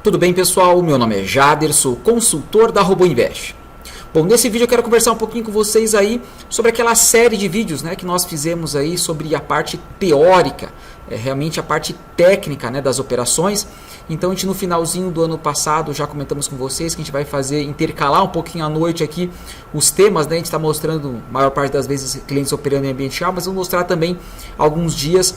Tudo bem, pessoal? Meu nome é Jader, sou consultor da RoboInvest. Bom, nesse vídeo eu quero conversar um pouquinho com vocês aí sobre aquela série de vídeos, que nós fizemos aí sobre a parte teórica, realmente a parte técnica, das operações. Então a gente no finalzinho do ano passado já comentamos com vocês que a gente vai intercalar um pouquinho à noite aqui os temas, A gente está mostrando, a maior parte das vezes, clientes operando em ambiente real, mas vamos mostrar também alguns dias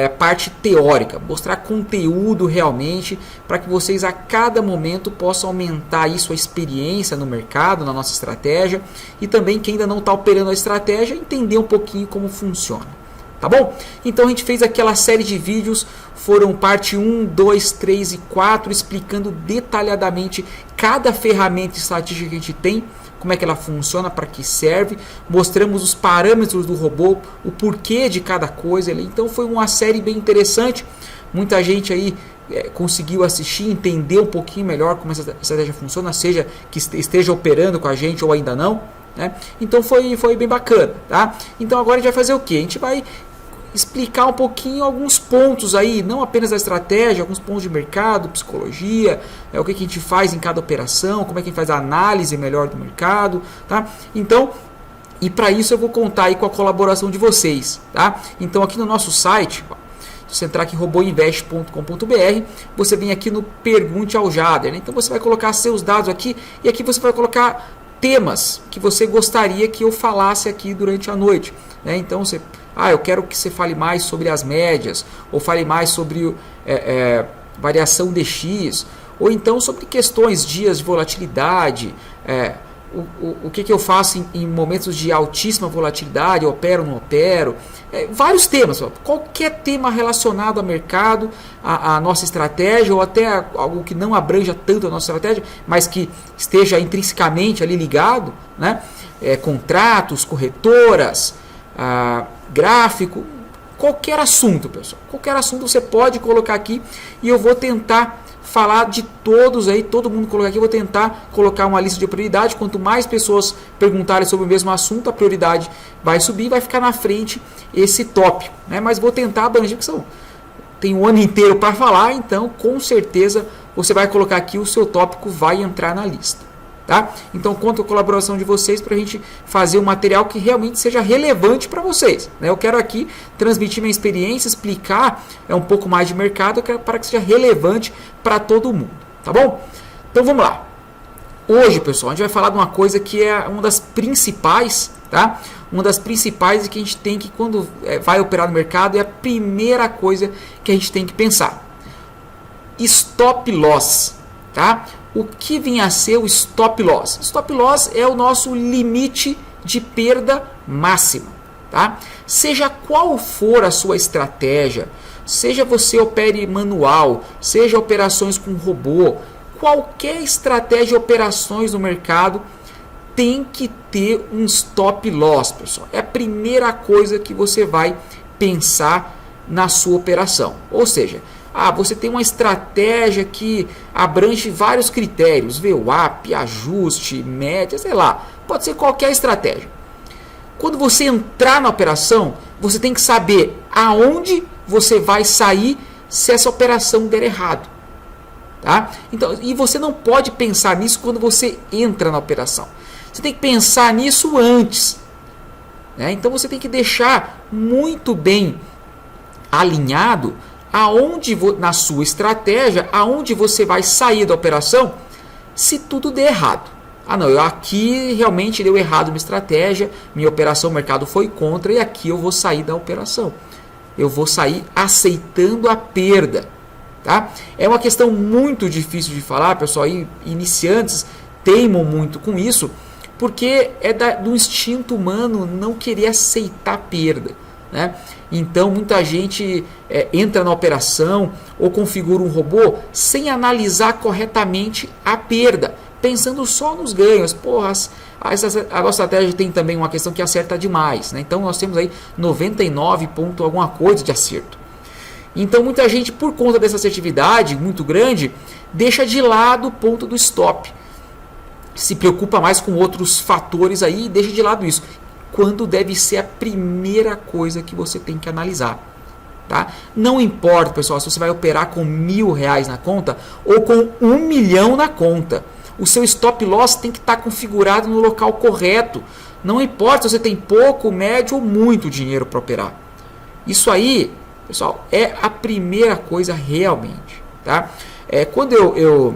a parte teórica, mostrar conteúdo realmente para que vocês a cada momento possam aumentar aí sua experiência no mercado, na nossa estratégia, e também quem ainda não está operando a estratégia, entender um pouquinho como funciona. Tá bom? Então a gente fez aquela série de vídeos, foram parte 1, 2, 3 e 4, explicando detalhadamente cada ferramenta estatística que a gente tem, como é que ela funciona, para que serve, mostramos os parâmetros do robô, o porquê de cada coisa. Então foi uma série bem interessante, muita gente aí conseguiu assistir, entender um pouquinho melhor como essa estratégia funciona, seja que esteja operando com a gente ou ainda não. Então foi bem bacana, tá? Então agora a gente vai fazer o que? A gente vai explicar um pouquinho alguns pontos aí, não apenas da estratégia, alguns pontos de mercado, psicologia, o que a gente faz em cada operação, como é que a gente faz a análise melhor do mercado, tá? Então, e para isso eu vou contar aí com a colaboração de vocês, tá? Então aqui no nosso site, se você entrar aqui em roboinvest.com.br, você vem aqui no Pergunte ao Jader, Então você vai colocar seus dados aqui e aqui você vai colocar temas que você gostaria que eu falasse aqui durante a noite, Então você... eu quero que você fale mais sobre as médias, ou fale mais sobre variação DX, ou então sobre questões, dias de volatilidade, o que eu faço em momentos de altíssima volatilidade, opero ou não opero, vários temas, qualquer tema relacionado ao mercado, a nossa estratégia, ou até algo que não abranja tanto a nossa estratégia, mas que esteja intrinsecamente ali ligado, contratos, corretoras, gráfico, qualquer assunto, pessoal. Qualquer assunto você pode colocar aqui e eu vou tentar falar de todos aí, todo mundo colocar aqui, eu vou tentar colocar uma lista de prioridade. Quanto mais pessoas perguntarem sobre o mesmo assunto, a prioridade vai subir, vai ficar na frente esse tópico, Mas vou tentar abranger, porque tem um ano inteiro para falar, então com certeza você vai colocar aqui, o seu tópico vai entrar na lista. Tá? Então conto com a colaboração de vocês para a gente fazer um material que realmente seja relevante para vocês. Eu quero aqui transmitir minha experiência, explicar um pouco mais de mercado para que seja relevante para todo mundo. Tá bom? Então vamos lá. Hoje, pessoal, a gente vai falar de uma coisa que é uma das principais, tá? Uma das principais que a gente tem que, quando vai operar no mercado, é a primeira coisa que a gente tem que pensar. Stop loss, tá? O que vinha a ser o stop loss? Stop loss é o nosso limite de perda máxima, tá? Seja qual for a sua estratégia, seja você opere manual, seja operações com robô, qualquer estratégia de operações no mercado tem que ter um stop loss, pessoal. É a primeira coisa que você vai pensar na sua operação. Ou seja, você tem uma estratégia que abrange vários critérios, VWAP, ajuste, média, sei lá, pode ser qualquer estratégia. Quando você entrar na operação, você tem que saber aonde você vai sair se essa operação der errado. Tá? Então, e você não pode pensar nisso quando você entra na operação. Você tem que pensar nisso antes. Então você tem que deixar muito bem alinhado aonde na sua estratégia, aonde você vai sair da operação se tudo der errado. Aqui realmente deu errado minha estratégia, minha operação, o mercado foi contra e aqui eu vou sair da operação. Eu vou sair aceitando a perda. Tá? É uma questão muito difícil de falar, pessoal, e iniciantes teimam muito com isso, porque é do instinto humano não querer aceitar a perda. Então muita gente entra na operação ou configura um robô sem analisar corretamente a perda, pensando só nos ganhos. A nossa estratégia tem também uma questão que acerta demais, Então nós temos aí 99 ponto alguma coisa de acerto. Então muita gente, por conta dessa assertividade muito grande, deixa de lado o ponto do stop, se preocupa mais com outros fatores aí e deixa de lado isso, quando deve ser a primeira coisa que você tem que analisar. Tá? Não importa, pessoal, se você vai operar com R$1.000 na conta ou com 1 milhão na conta. O seu stop loss tem que estar configurado no local correto. Não importa se você tem pouco, médio ou muito dinheiro para operar. Isso aí, pessoal, é a primeira coisa realmente. Tá? Quando eu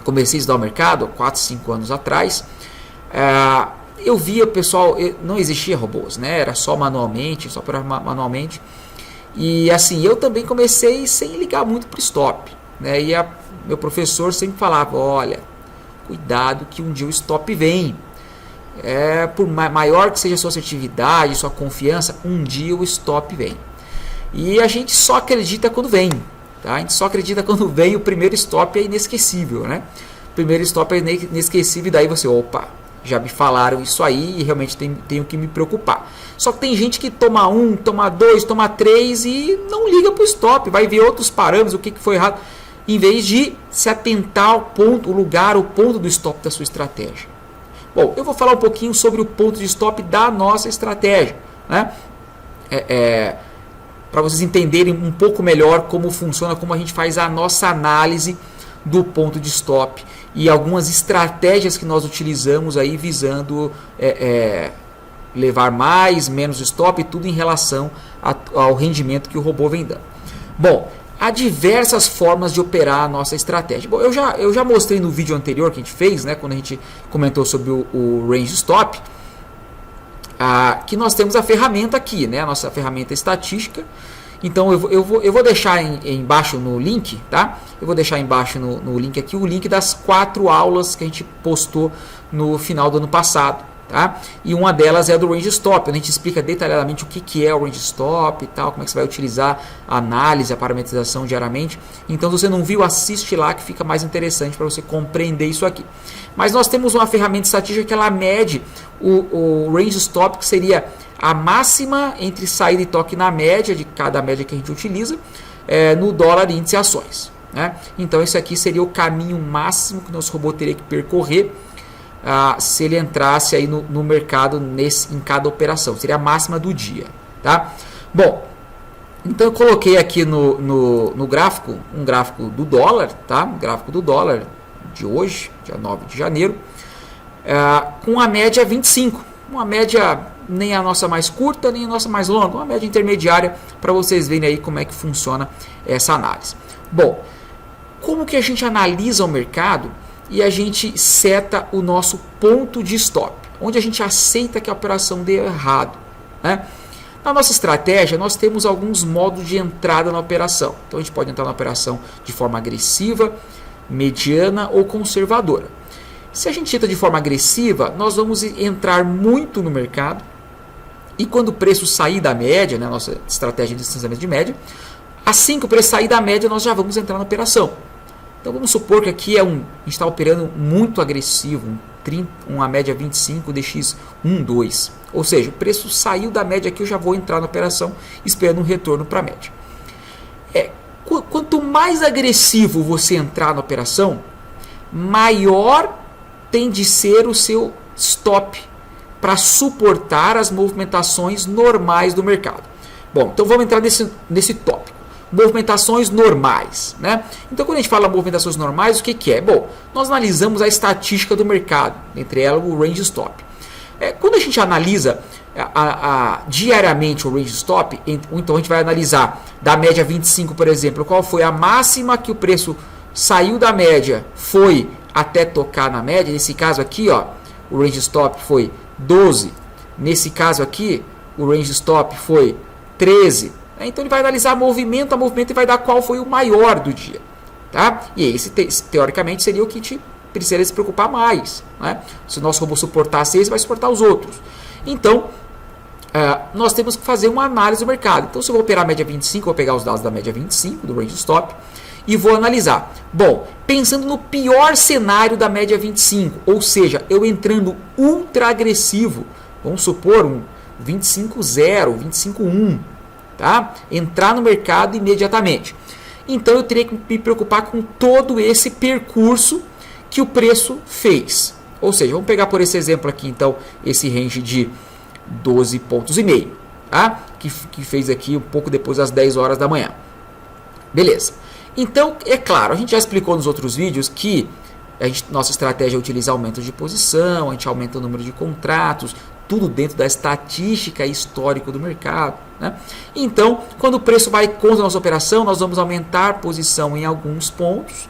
comecei a estudar o mercado, 4, 5 anos atrás, eu via o pessoal, não existia robôs, né? Era só manualmente, só operar manualmente. E assim, eu também comecei sem ligar muito para o stop, né? E meu professor sempre falava, olha, cuidado que um dia o stop vem. Por maior que seja a sua assertividade, sua confiança, um dia o stop vem. E a gente só acredita quando vem, tá? A gente só acredita quando vem. O primeiro stop é inesquecível, né? O primeiro stop é inesquecível e daí você, opa, já me falaram isso aí e realmente tenho que me preocupar. Só que tem gente que toma 1, toma 2, toma 3 e não liga para o stop, vai ver outros parâmetros, o que foi errado, em vez de se atentar ao ponto, o ponto do stop da sua estratégia. Bom, eu vou falar um pouquinho sobre o ponto de stop da nossa estratégia, né? Para vocês entenderem um pouco melhor como funciona, como a gente faz a nossa análise do ponto de stop e algumas estratégias que nós utilizamos aí visando levar mais, menos stop, tudo em relação ao rendimento que o robô vem dando. Bom, há diversas formas de operar a nossa estratégia. Bom, eu já mostrei no vídeo anterior que a gente fez, né, quando a gente comentou sobre o range stop, que nós temos a ferramenta aqui, né, a nossa ferramenta estatística. Então eu vou deixar embaixo no link, tá? Eu vou deixar embaixo no link aqui o link das 4 aulas que a gente postou no final do ano passado, tá? E uma delas é do range stop, onde a gente explica detalhadamente o que é o range stop e tal, como é que você vai utilizar a análise, a parametrização diariamente. Então, se você não viu, assiste lá que fica mais interessante para você compreender isso aqui. Mas nós temos uma ferramenta estatística que ela mede o range stop, que seria a máxima entre saída e toque na média, de cada média que a gente utiliza, no dólar índice ações, né? Então, esse aqui seria o caminho máximo que o nosso robô teria que percorrer se ele entrasse aí no mercado em cada operação. Seria a máxima do dia, tá? Bom, então eu coloquei aqui no gráfico, um gráfico do dólar, tá? Um gráfico do dólar de hoje, dia 9 de janeiro, com a média 25. Uma média nem a nossa mais curta, nem a nossa mais longa, uma média intermediária, para vocês verem aí como é que funciona essa análise. Bom, como que a gente analisa o mercado e a gente seta o nosso ponto de stop, onde a gente aceita que a operação deu errado, né? Na nossa estratégia, nós temos alguns modos de entrada na operação. Então, a gente pode entrar na operação de forma agressiva, mediana ou conservadora. Se a gente entra de forma agressiva, nós vamos entrar muito no mercado e quando o preço sair da média, né, nossa estratégia de distanciamento de média, assim que o preço sair da média, nós já vamos entrar na operação. Então vamos supor que aqui a gente está operando muito agressivo, uma média 25 DX 1,2. Ou seja, o preço saiu da média aqui, eu já vou entrar na operação esperando um retorno para a média. Quanto mais agressivo você entrar na operação, maior tem de ser o seu stop para suportar as movimentações normais do mercado. Bom, então vamos entrar nesse tópico. Movimentações normais, né? Então, quando a gente fala movimentações normais, o que é? Bom, nós analisamos a estatística do mercado, entre elas o range stop. Quando a gente analisa diariamente o range stop, então a gente vai analisar da média 25, por exemplo, qual foi a máxima que o preço saiu da média, foi até tocar na média. Nesse caso aqui, ó, o range stop foi 12. Nesse caso aqui, o range stop foi 13. Então ele vai analisar movimento a movimento e vai dar qual foi o maior do dia, tá? E esse teoricamente seria o que te precisaria se preocupar mais, né? Se o nosso robô suportasse esse, vai suportar os outros. Então nós temos que fazer uma análise do mercado. Então, se eu vou operar a média 25, eu vou pegar os dados da média 25 do range stop e vou analisar. Bom, pensando no pior cenário da média 25, ou seja, eu entrando ultra agressivo, vamos supor um 25,0, 25,1, tá? Entrar no mercado imediatamente. Então eu teria que me preocupar com todo esse percurso que o preço fez. Ou seja, vamos pegar por esse exemplo aqui, então, esse range de 12,5 pontos. tá? Que fez aqui um pouco depois das 10 horas da manhã. Beleza. Então, é claro, a gente já explicou nos outros vídeos que nossa estratégia é utilizar aumento de posição, a gente aumenta o número de contratos, tudo dentro da estatística e histórico do mercado, né? Então, quando o preço vai contra a nossa operação, nós vamos aumentar a posição em alguns pontos,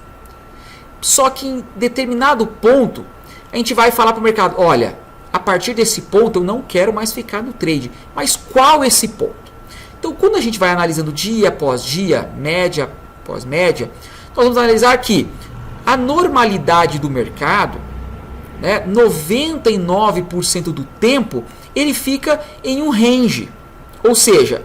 só que em determinado ponto, a gente vai falar para o mercado, olha, a partir desse ponto eu não quero mais ficar no trade, mas qual esse ponto? Então, quando a gente vai analisando dia após dia, média após média, nós vamos analisar que a normalidade do mercado, né, 99% do tempo, ele fica em um range. Ou seja,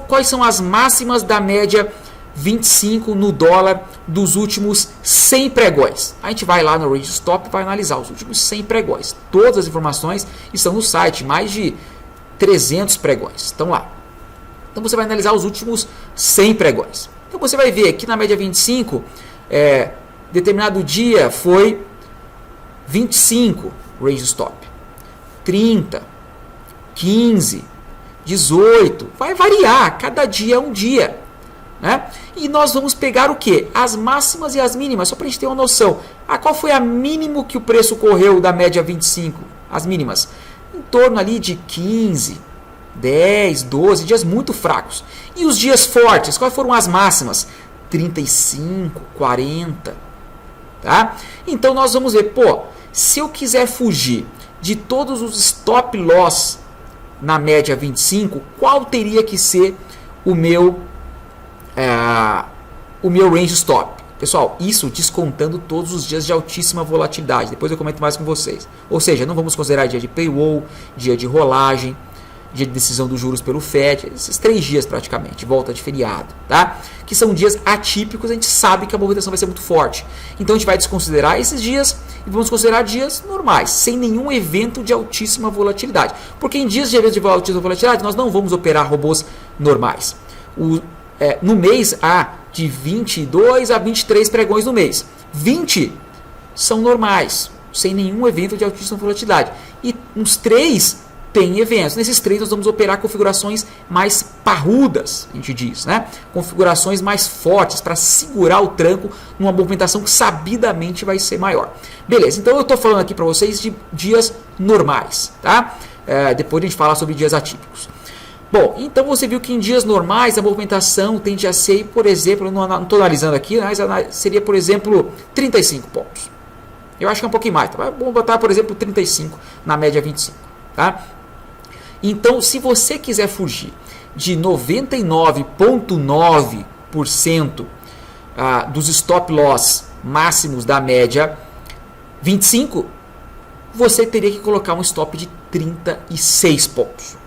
quais são as máximas da média 25 no dólar dos últimos 100 pregões? A gente vai lá no Range Stop e vai analisar os últimos 100 pregões. Todas as informações estão no site, mais de 300 pregões estão lá. Então você vai analisar os últimos 100 pregões. Então você vai ver que na média 25, determinado dia foi 25 Range Stop, 30, 15, 18, vai variar, cada dia é um dia, né? E nós vamos pegar o que? As máximas e as mínimas, só para a gente ter uma noção. Qual foi a mínimo que o preço correu da média 25? As mínimas, em torno ali de 15, 10, 12, dias muito fracos. E os dias fortes, quais foram as máximas? 35, 40, tá? Então nós vamos ver, se eu quiser fugir de todos os stop loss na média 25, qual teria que ser o meu range stop? Pessoal, isso descontando todos os dias de altíssima volatilidade. Depois eu comento mais com vocês. Ou seja, não vamos considerar dia de paywall, dia de rolagem, dia de decisão dos juros pelo FED, esses 3 dias praticamente, volta de feriado, tá? Que são dias atípicos, a gente sabe que a movimentação vai ser muito forte. Então a gente vai desconsiderar esses dias e vamos considerar dias normais, sem nenhum evento de altíssima volatilidade. Porque em dias de evento de altíssima volatilidade, nós não vamos operar robôs normais. No mês há de 22 a 23 pregões no mês. 20 são normais, sem nenhum evento de altíssima volatilidade. E uns 3 tem eventos. Nesses 3 nós vamos operar configurações mais parrudas, a gente diz, né? Configurações mais fortes para segurar o tranco numa movimentação que sabidamente vai ser maior. Beleza, então eu estou falando aqui para vocês de dias normais, tá? Depois a gente fala sobre dias atípicos. Bom, então você viu que em dias normais a movimentação tende a ser, por exemplo, não estou analisando aqui, mas seria, por exemplo, 35 pontos. Eu acho que é um pouquinho mais, tá? Vamos botar, por exemplo, 35 na média 25, tá? Então, se você quiser fugir de 99,9% dos stop loss máximos da média 25, você teria que colocar um stop de 36 pontos.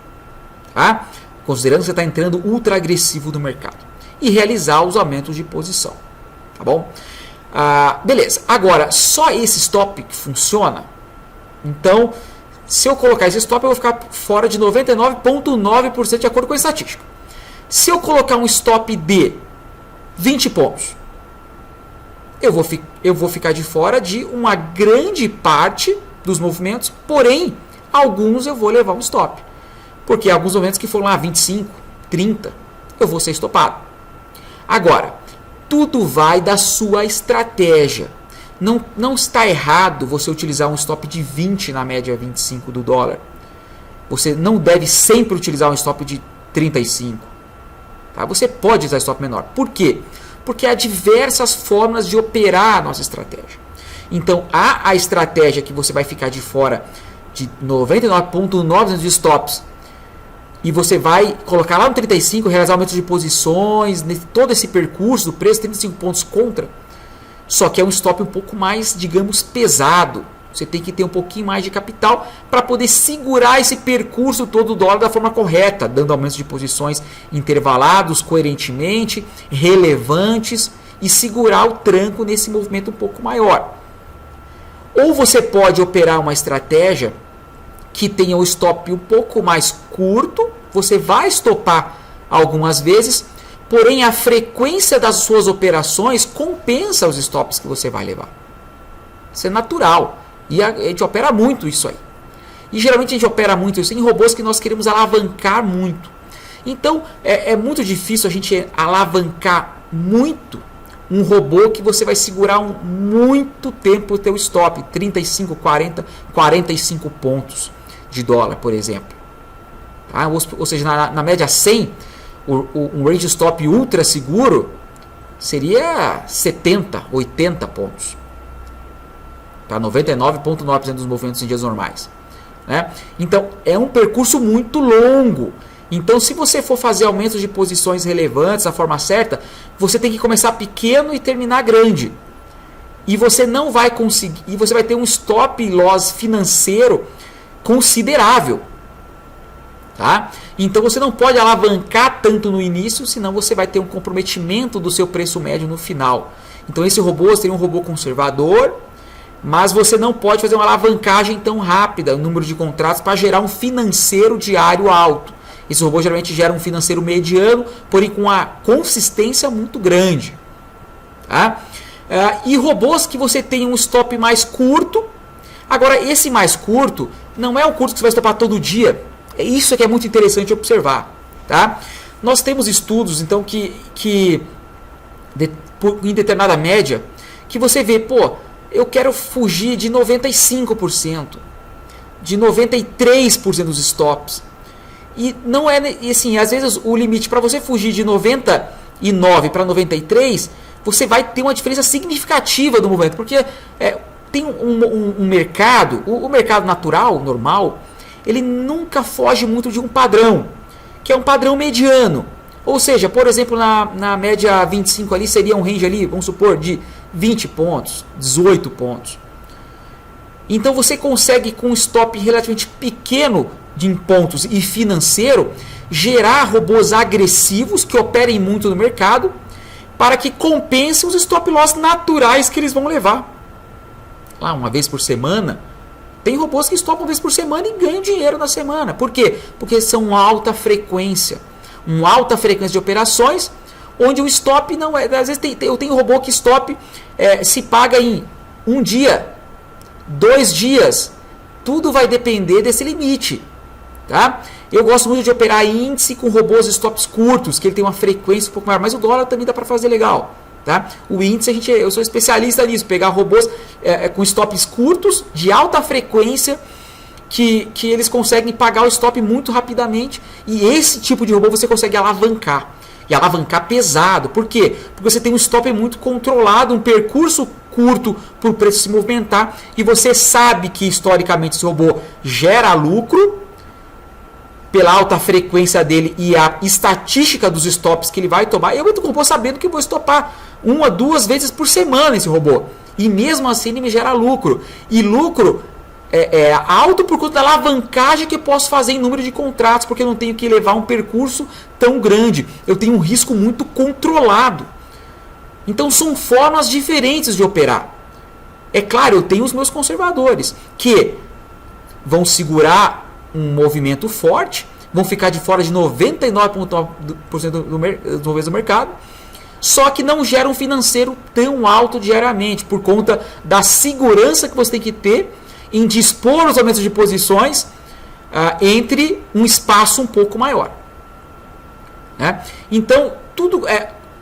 Tá? Considerando que você está entrando ultra agressivo no mercado. E realizar os aumentos de posição. Tá bom? Beleza. Agora, só esse stop que funciona. Então, se eu colocar esse stop, eu vou ficar fora de 99,9% de acordo com a estatística. Se eu colocar um stop de 20 pontos, eu vou ficar de fora de uma grande parte dos movimentos, porém, alguns eu vou levar um stop. Porque alguns movimentos que foram lá 25, 30, eu vou ser estopado. Agora, tudo vai da sua estratégia. Não está errado você utilizar um stop de 20 na média 25 do dólar. Você não deve sempre utilizar um stop de 35. Tá? Você pode usar stop menor. Por quê? Porque há diversas formas de operar a nossa estratégia. Então, há a estratégia que você vai ficar de fora de 99,9% de stops e você vai colocar lá no 35, realizar aumentos de posições, todo esse percurso do preço, 35 pontos contra. Só que é um stop um pouco mais, digamos, pesado. Você tem que ter um pouquinho mais de capital para poder segurar esse percurso todo do dólar da forma correta, dando aumentos de posições intervalados, coerentemente, relevantes e segurar o tranco nesse movimento um pouco maior. Ou você pode operar uma estratégia que tenha o stop um pouco mais curto, você vai estopar algumas vezes, porém a frequência das suas operações compensa os stops que você vai levar. Isso é natural. E a gente opera muito isso aí. E geralmente a gente opera muito isso em robôs que nós queremos alavancar muito. Então é muito difícil a gente alavancar muito um robô que você vai segurar muito tempo o teu stop, 35, 40, 45 pontos de dólar, por exemplo. Tá? Ou seja, na média 100, um range stop ultra seguro seria 70, 80 pontos. Para 99,9% dos movimentos em dias normais. Né? Então, é um percurso muito longo. Então, se você for fazer aumentos de posições relevantes da forma certa, você tem que começar pequeno e terminar grande. E você não vai conseguir, e você vai ter um stop loss financeiro considerável. Tá? Então, você não pode alavancar tanto no início, senão você vai ter um comprometimento do seu preço médio no final. Então, esse robô seria um robô conservador, mas você não pode fazer uma alavancagem tão rápida no número de contratos para gerar um financeiro diário alto. Esse robô geralmente gera um financeiro mediano, porém com uma consistência muito grande. Tá? E robôs que você tem um stop mais curto. Agora, esse mais curto não é o curto que você vai stopar todo dia. Isso que é muito interessante observar. Tá? Nós temos estudos então que em determinada média, que você vê, eu quero fugir de 95%, de 93% dos stops. E não é assim, às vezes o limite para você fugir de 99 para 93, você vai ter uma diferença significativa do movimento, porque tem um mercado, o mercado natural, normal, ele nunca foge muito de um padrão, que é um padrão mediano. Ou seja, por exemplo, na média 25 ali seria um range ali, vamos supor, de 20 pontos, 18 pontos. Então você consegue com um stop relativamente pequeno em pontos e financeiro, gerar robôs agressivos que operem muito no mercado para que compensem os stop loss naturais que eles vão levar. Lá, uma vez por semana, tem robôs que stopam uma vez por semana e ganham dinheiro na semana. Por quê? Porque são alta frequência. Uma alta frequência de operações, onde o stop não é... Às vezes eu tenho robô que stop se paga em 1 dia, 2 dias. Tudo vai depender desse limite. Tá? Eu gosto muito de operar índice com robôs stops curtos, que ele tem uma frequência um pouco maior, mas o dólar também dá para fazer legal. Tá? O índice, eu sou especialista nisso, pegar robôs com stops curtos, de alta frequência, que eles conseguem pagar o stop muito rapidamente, e esse tipo de robô você consegue alavancar. E alavancar pesado. Por quê? Porque você tem um stop muito controlado, um percurso curto para o preço se movimentar, e você sabe que historicamente esse robô gera lucro, pela alta frequência dele e a estatística dos stops que ele vai tomar. Eu entro com o robô sabendo que eu vou estopar 1 a 2 vezes por semana esse robô. E mesmo assim ele me gera lucro. E lucro é alto por conta da alavancagem que eu posso fazer em número de contratos, porque eu não tenho que levar um percurso tão grande. Eu tenho um risco muito controlado. Então são formas diferentes de operar. É claro, eu tenho os meus conservadores, que vão segurar um movimento forte, vão ficar de fora de 99,9% dos movimentos do mercado, só que não gera um financeiro tão alto diariamente, por conta da segurança que você tem que ter em dispor os aumentos de posições entre um espaço um pouco maior. Né? Então,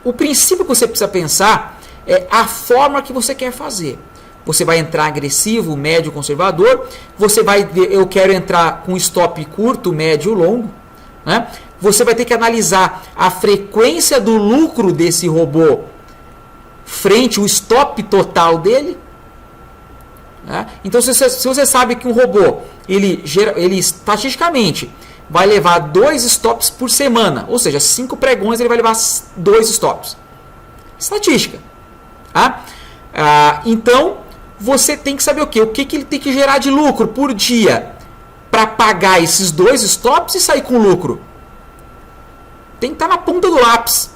o princípio que você precisa pensar é a forma que você quer fazer. Você vai entrar agressivo, médio, conservador. Você vai ver, eu quero entrar com stop curto, médio, longo. Né? Você vai ter que analisar a frequência do lucro desse robô frente ao stop total dele. Né? Então, se você sabe que um robô, ele estatisticamente vai levar 2 stops por semana, ou seja, 5 pregões ele vai levar 2 stops. Estatística. Tá? Então, você tem que saber o quê? O que ele tem que gerar de lucro por dia para pagar esses 2 stops e sair com lucro. Tem que estar na ponta do lápis.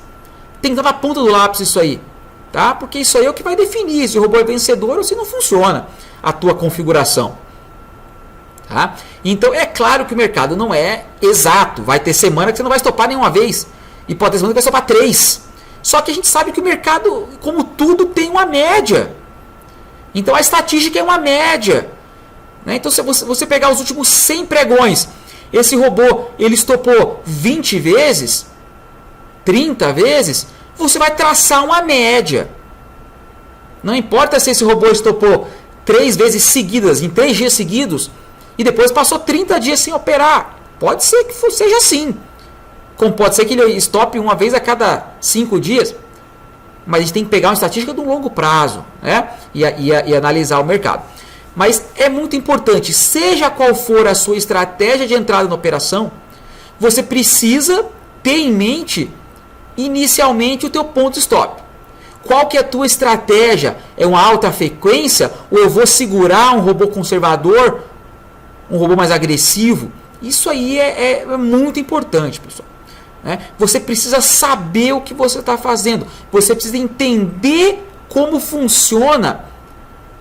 Tem que estar na ponta do lápis isso aí. Tá? Porque isso aí é o que vai definir se o robô é vencedor ou se não funciona a tua configuração. Tá? Então, é claro que o mercado não é exato. Vai ter semana que você não vai estopar nenhuma vez. E pode ter semana que vai estopar 3. Só que a gente sabe que o mercado, como tudo, tem uma média. Então a estatística é uma média. Né? Então, se você pegar os últimos 100 pregões, esse robô ele estopou 20 vezes, 30 vezes, você vai traçar uma média. Não importa se esse robô estopou 3 vezes seguidas, em 3 dias seguidos, e depois passou 30 dias sem operar. Pode ser que seja assim. Como pode ser que ele estope uma vez a cada 5 dias. Mas a gente tem que pegar uma estatística de um longo prazo, né? E analisar o mercado. Mas é muito importante, seja qual for a sua estratégia de entrada na operação, você precisa ter em mente inicialmente o teu ponto stop. Qual que é a tua estratégia? É uma alta frequência? Ou eu vou segurar um robô conservador, um robô mais agressivo? Isso aí é muito importante, pessoal. Você precisa saber o que você está fazendo. Você precisa entender como funciona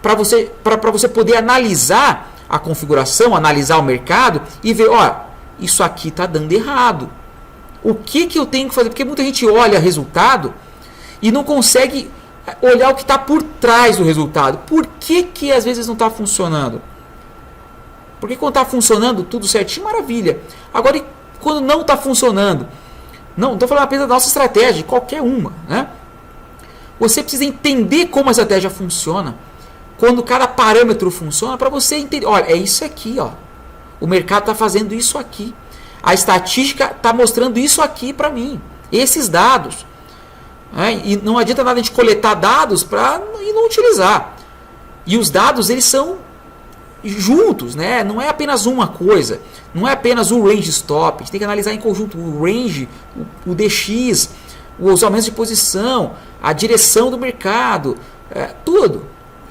para você poder analisar a configuração, analisar o mercado e ver, ó, isso aqui está dando errado. O que eu tenho que fazer? Porque muita gente olha resultado e não consegue olhar o que está por trás do resultado. Por que às vezes não está funcionando? Porque quando está funcionando, tudo certinho, maravilha. Agora, quando não está funcionando, não estou falando apenas da nossa estratégia, qualquer uma, né? Você precisa entender como a estratégia funciona, quando cada parâmetro funciona, para você entender, olha, é isso aqui, ó. O mercado está fazendo isso aqui. A estatística está mostrando isso aqui para mim. Esses dados. E não adianta nada a gente coletar dados e não utilizar. E os dados, eles são juntos, né? Não é apenas uma coisa. Não é apenas o range stop. A gente tem que analisar em conjunto o range, o DX, os aumentos de posição, a direção do mercado, tudo.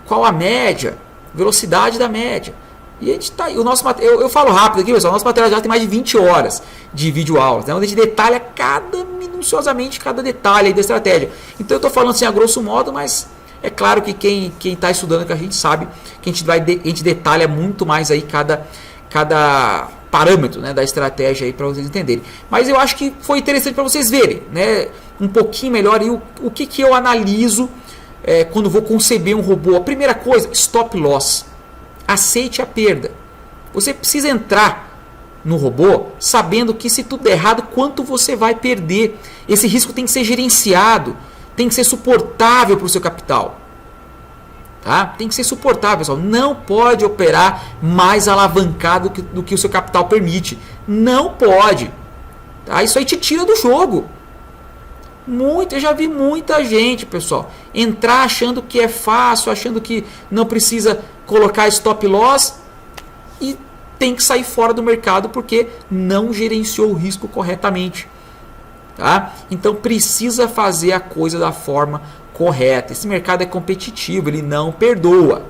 Qual a média, velocidade da média. E a gente tá, eu falo rápido aqui, pessoal. O nosso material já tem mais de 20 horas de vídeo aulas, né, onde a gente detalha minuciosamente cada detalhe aí da estratégia. Então eu estou falando assim a grosso modo, mas é claro que quem está estudando, que a gente sabe que a gente detalha muito mais aí cada parâmetro, né, da estratégia aí para vocês entenderem. Mas eu acho que foi interessante para vocês verem, né, um pouquinho melhor aí o que eu analiso quando vou conceber um robô. A primeira coisa, stop loss. Aceite a perda. Você precisa entrar no robô sabendo que se tudo der errado, quanto você vai perder. Esse risco tem que ser gerenciado, tem que ser suportável para o seu capital. Tá? Tem que ser suportável, pessoal. Não pode operar mais alavancado do que o seu capital permite. Não pode. Tá? Isso aí te tira do jogo. Eu já vi muita gente, pessoal, entrar achando que é fácil, achando que não precisa colocar stop loss e tem que sair fora do mercado porque não gerenciou o risco corretamente. Tá? Então precisa fazer a coisa da forma correta. Esse mercado é competitivo, ele não perdoa.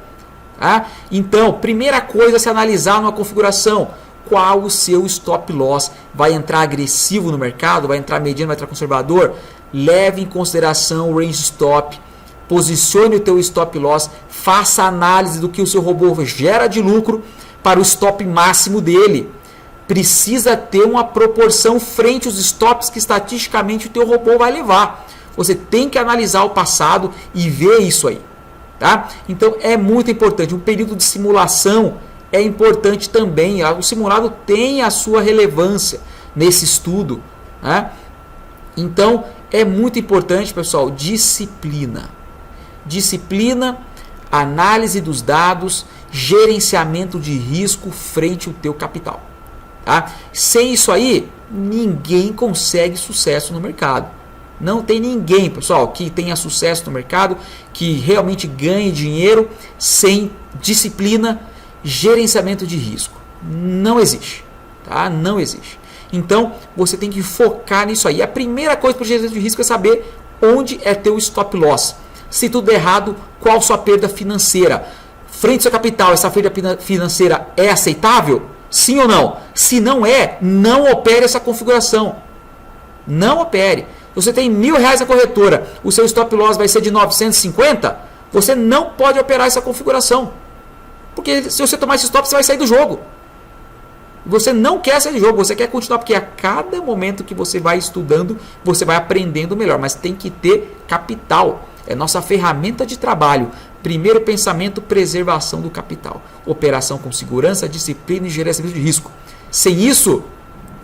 Tá? Então, primeira coisa a se analisar numa configuração: qual o seu stop loss? Vai entrar agressivo no mercado? Vai entrar mediano? Vai entrar conservador? Leve em consideração o range stop, posicione o teu stop loss, faça análise do que o seu robô gera de lucro para o stop máximo dele. Precisa ter uma proporção frente aos stops que estatisticamente o teu robô vai levar. Você tem que analisar o passado e ver isso aí. Tá? Então é muito importante. Um período de simulação é importante também. O simulado tem a sua relevância nesse estudo. Né? Então é muito importante, pessoal, disciplina. Disciplina, análise dos dados, gerenciamento de risco frente ao teu capital. Tá? Sem isso aí, ninguém consegue sucesso no mercado. Não tem ninguém, pessoal, que tenha sucesso no mercado, que realmente ganhe dinheiro sem disciplina, gerenciamento de risco. Não existe. Tá? Não existe. Então, você tem que focar nisso aí. A primeira coisa para o gerenciamento de risco é saber onde é teu stop loss. Se tudo der errado, qual sua perda financeira? Frente ao seu capital, essa perda financeira é aceitável? Sim ou não? Se não é, não opere essa configuração. Não opere. Você tem R$1.000 na corretora, o seu stop loss vai ser de 950, você não pode operar essa configuração. Porque se você tomar esse stop, você vai sair do jogo. Você não quer sair do jogo, você quer continuar, porque a cada momento que você vai estudando, você vai aprendendo melhor, mas tem que ter capital. É nossa ferramenta de trabalho. Primeiro pensamento, preservação do capital. Operação com segurança, disciplina e gerenciamento de risco. Sem isso,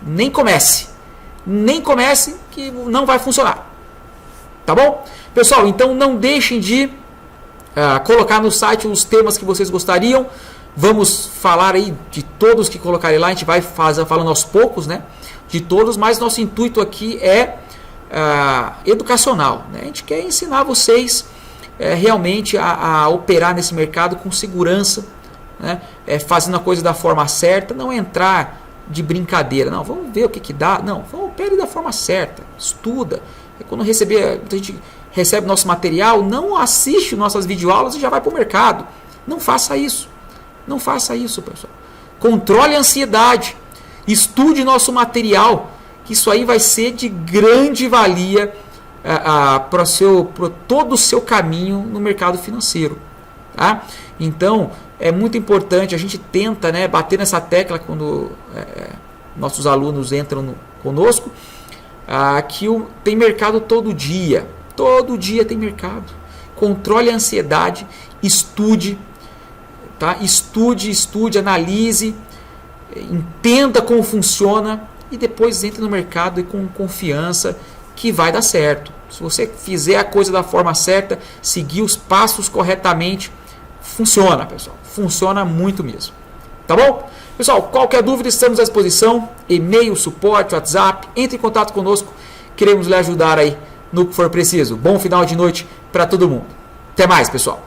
nem comece. Nem comece que não vai funcionar. Tá bom? Pessoal, então não deixem de colocar no site os temas que vocês gostariam. Vamos falar aí de todos que colocarem lá. A gente vai falando aos poucos, né? De todos, mas nosso intuito aqui é educacional, né? A gente quer ensinar vocês realmente a operar nesse mercado com segurança, né? Fazendo a coisa da forma certa, não entrar de brincadeira, não, vamos ver o que dá, não, opere da forma certa, estuda. Quando a gente recebe nosso material, não assiste nossas videoaulas e já vai para o mercado. Não faça isso. Não faça isso, pessoal. Controle a ansiedade. Estude nosso material, que isso aí vai ser de grande valia para todo o seu caminho no mercado financeiro. Tá? Então, é muito importante, a gente tenta, né, bater nessa tecla quando nossos alunos entram conosco, que tem mercado todo dia. Todo dia tem mercado. Controle a ansiedade, estude, tá? Estude, analise, entenda como funciona e depois entre no mercado e com confiança que vai dar certo. Se você fizer a coisa da forma certa, seguir os passos corretamente, funciona, pessoal. Funciona muito mesmo. Tá bom? Pessoal, qualquer dúvida, estamos à disposição. E-mail, suporte, WhatsApp, entre em contato conosco. Queremos lhe ajudar aí no que for preciso. Bom final de noite para todo mundo. Até mais, pessoal.